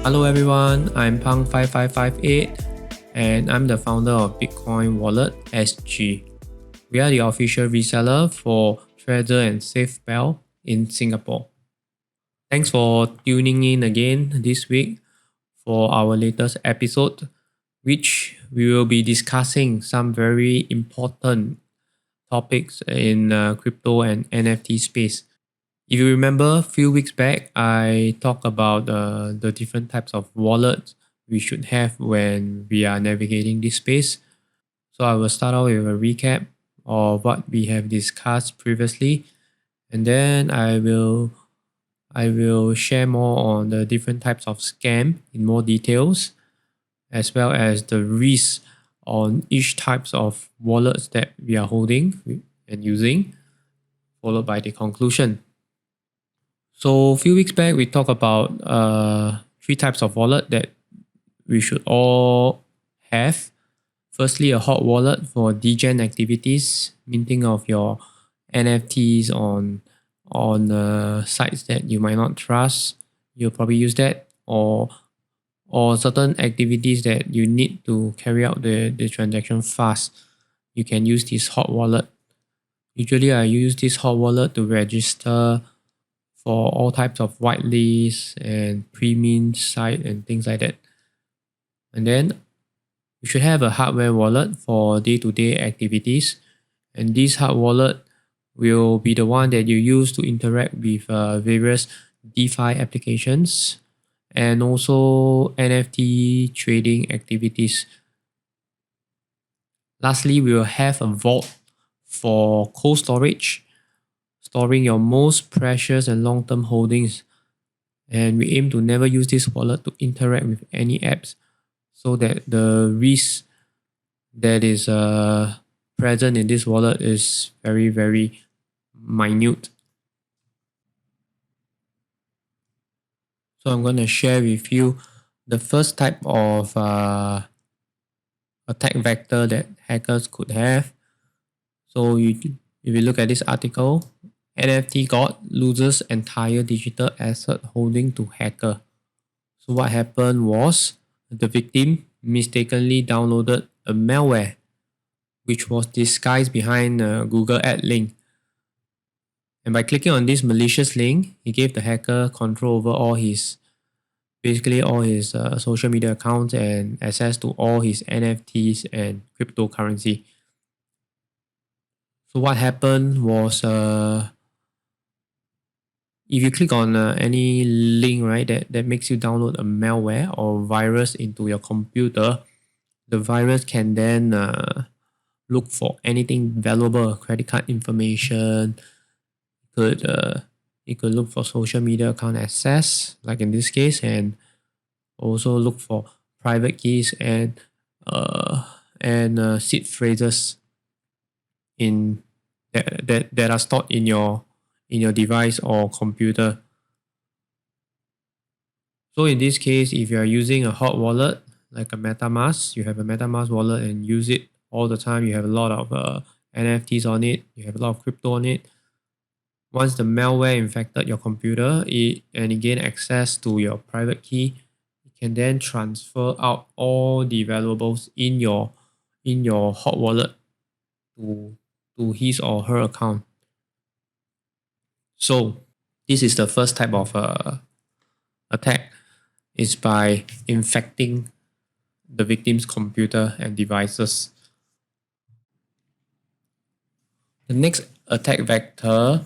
Hello everyone, I'm Pang5558 and I'm the founder of Bitcoin Wallet SG. We are the official reseller for Trezor and SafeBell in Singapore. Thanks for tuning in again this week for our latest episode, which we will be discussing some very important topics in crypto and NFT space. If you remember, a few weeks back, I talked about the different types of wallets we should have when we are navigating this space. So I will start out with a recap of what we have discussed previously, and then I will share more on the different types of scam in more details, as well as the risks on each types of wallets that we are holding and using, followed by the conclusion. So a few weeks back, we talked about three types of wallet that we should all have. Firstly, a hot wallet for degen activities, minting of your NFTs on sites that you might not trust. You'll probably use that, or certain activities that you need to carry out the transaction fast. You can use this hot wallet. Usually, I use this hot wallet to register for all types of whitelists and pre-mint site and things like that. And then you should have a hardware wallet for day-to-day activities. And this hard wallet will be the one that you use to interact with various DeFi applications and also NFT trading activities. Lastly, we will have a vault for cold storage, storing your most precious and long-term holdings. And we aim to never use this wallet to interact with any apps, so that the risk that is present in this wallet is very, very minute. So I'm going to share with you the first type of attack vector that hackers could have. So if you look at this article, NFT god loses entire digital asset holding to hacker. So what happened was the victim mistakenly downloaded a malware which was disguised behind a Google ad link. And by clicking on this malicious link, he gave the hacker control over all his social media accounts and access to all his NFTs and cryptocurrency. So what happened was, if you click on any link, right, that makes you download a malware or virus into your computer, the virus can then look for anything valuable, credit card information. It could look for social media account access, like in this case, and also look for private keys and seed phrases in that are stored in your device or computer. So in this case, if you are using a hot wallet like a MetaMask, you have a MetaMask wallet and use it all the time. You have a lot of NFTs on it. You have a lot of crypto on it. Once the malware infected your computer and it gained access to your private key, it can then transfer out all the valuables in your hot wallet to his or her account. So this is the first type of attack, is by infecting the victim's computer and devices. The next attack vector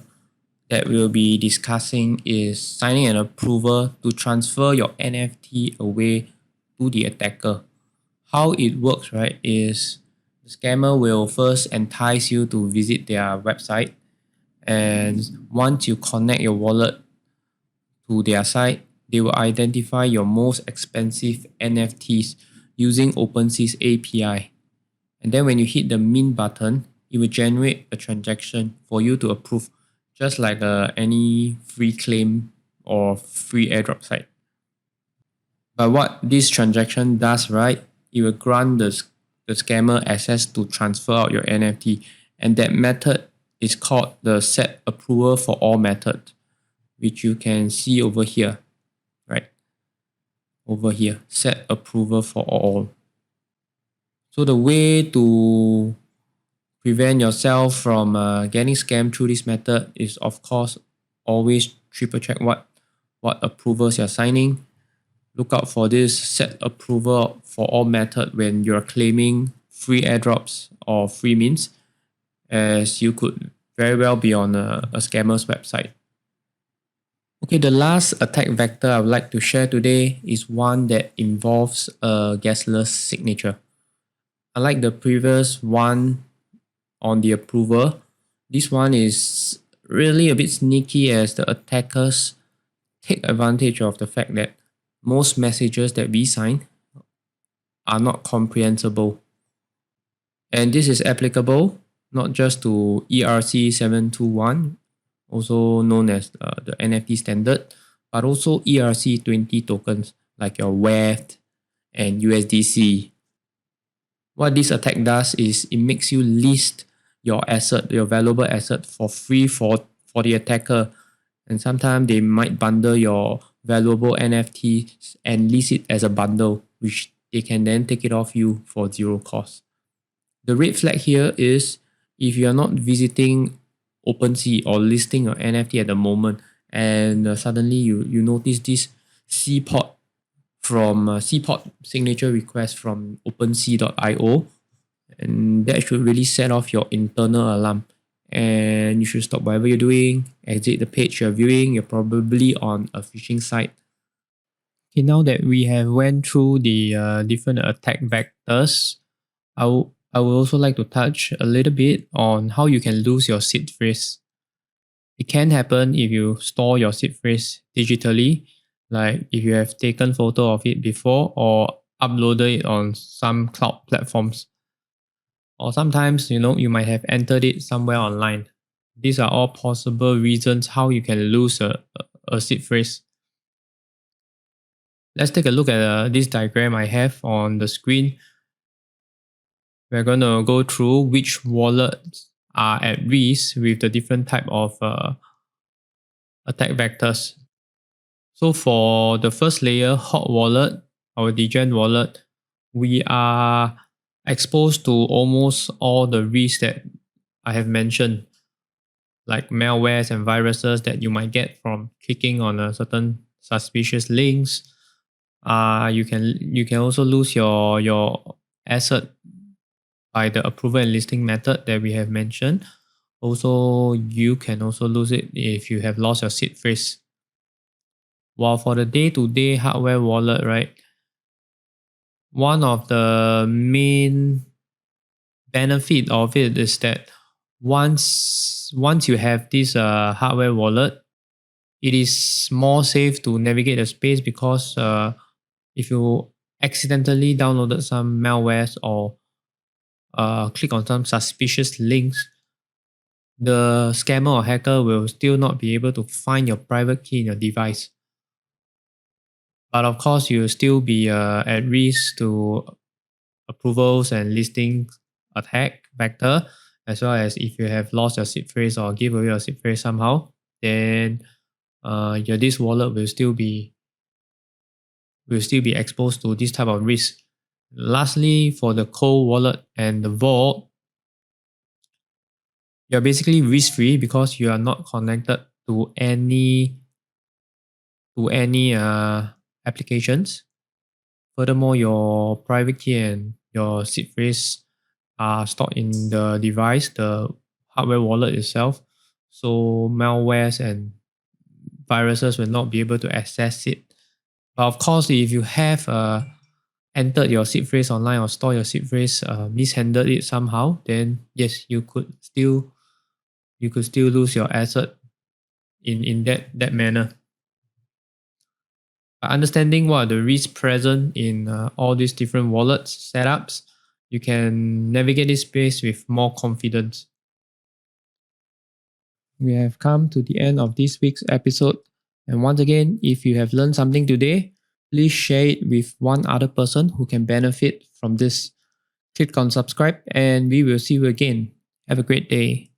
that we'll be discussing is signing an approval to transfer your NFT away to the attacker. How it works, right, is the scammer will first entice you to visit their website, and once you connect your wallet to their site, they will identify your most expensive NFTs using OpenSea's API. And then when you hit the mint button, it will generate a transaction for you to approve, just like any free claim or free airdrop site. But what this transaction does, right, it will grant the scammer access to transfer out your NFT. And that method is called the set approval for all method, which you can see over here, right? over here, set approval for all. So the way to prevent yourself from getting scammed through this method is, of course, always triple check what approvals you're signing. Look out for this set approval for all method when you're claiming free airdrops or free mints, as you could very well be on a scammer's website. Okay, the last attack vector I would like to share today is one that involves a guessless signature. Unlike the previous one on the approval, this one is really a bit sneaky, as the attackers take advantage of the fact that most messages that we sign are not comprehensible. And this is applicable not just to ERC 721, also known as the NFT standard, but also ERC20 tokens like your WETH and USDC. What this attack does is it makes you list your asset, your valuable asset, for free for the attacker. And sometimes they might bundle your valuable NFTs and list it as a bundle, which they can then take it off you for zero cost. The red flag here is if you are not visiting OpenSea or listing your NFT at the moment, and suddenly you notice this CPOT CPOT signature request from OpenSea.io, and that should really set off your internal alarm. And you should stop whatever you're doing, exit the page you're viewing. You're probably on a phishing site. Okay, now that we have went through the different attack vectors, I would also like to touch a little bit on how you can lose your seed phrase. It can happen if you store your seed phrase digitally, like if you have taken photo of it before or uploaded it on some cloud platforms. Or sometimes, you might have entered it somewhere online. These are all possible reasons how you can lose a seed phrase. Let's take a look at this diagram I have on the screen. We're going to go through which wallets are at risk with the different type of attack vectors. So for the first layer, hot wallet, our degen wallet, we are exposed to almost all the risks that I have mentioned, like malwares and viruses that you might get from clicking on a certain suspicious links. You can also lose your asset by the approval and listing method that we have mentioned. Also, you can also lose it if you have lost your seed phrase. While for the day-to-day hardware wallet, right, one of the main benefit of it is that once you have this hardware wallet, it is more safe to navigate the space, because if you accidentally downloaded some malwares or click on some suspicious links, the scammer or hacker will still not be able to find your private key in your device. But of course, you'll still be at risk to approvals and listing attack vector, as well as if you have lost your seed phrase or give away your seed phrase somehow, then this wallet will still be exposed to this type of risk. Lastly, for the cold wallet and the vault, you're basically risk-free because you are not connected to any applications. Furthermore, your private key and your seed phrase are stored in the device, the hardware wallet itself. So malwares and viruses will not be able to access it. But of course, if you have entered your seed phrase online or store your seed phrase, mishandled it somehow, then yes, you could still lose your asset in that manner. By understanding what are the risks present in all these different wallets setups, you can navigate this space with more confidence. We have come to the end of this week's episode. And once again, if you have learned something today, please share it with one other person who can benefit from this. Click on subscribe, and we will see you again. Have a great day.